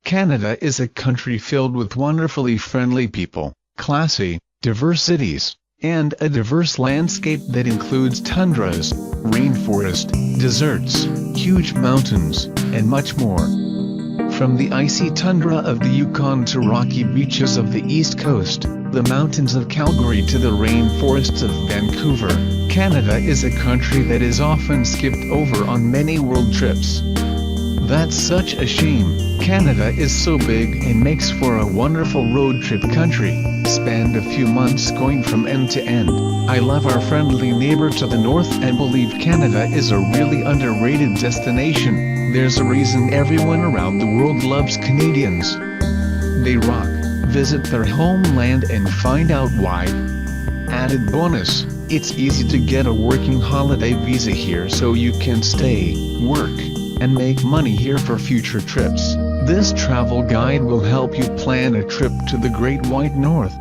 Canada is a country filled with wonderfully friendly people, classy, diverse cities, and a diverse landscape that includes tundras, rainforest, deserts, huge mountains, and much more. From the icy tundra of the Yukon to rocky beaches of the East Coast, the mountains of Calgary to the rainforests of Vancouver, Canada is a country that is often skipped over on many world trips. That's such a shame. Canada is so big and makes for a wonderful road trip country. Spend a few months going from end to end. I love our friendly neighbor to the north and believe Canada is a really underrated destination. There's a reason everyone around the world loves Canadians. They rock. Visit their homeland and find out why. Added bonus, it's easy to get a working holiday visa here so you can stay, work, and make money here for future trips. This travel guide will help you plan a trip to the Great White North.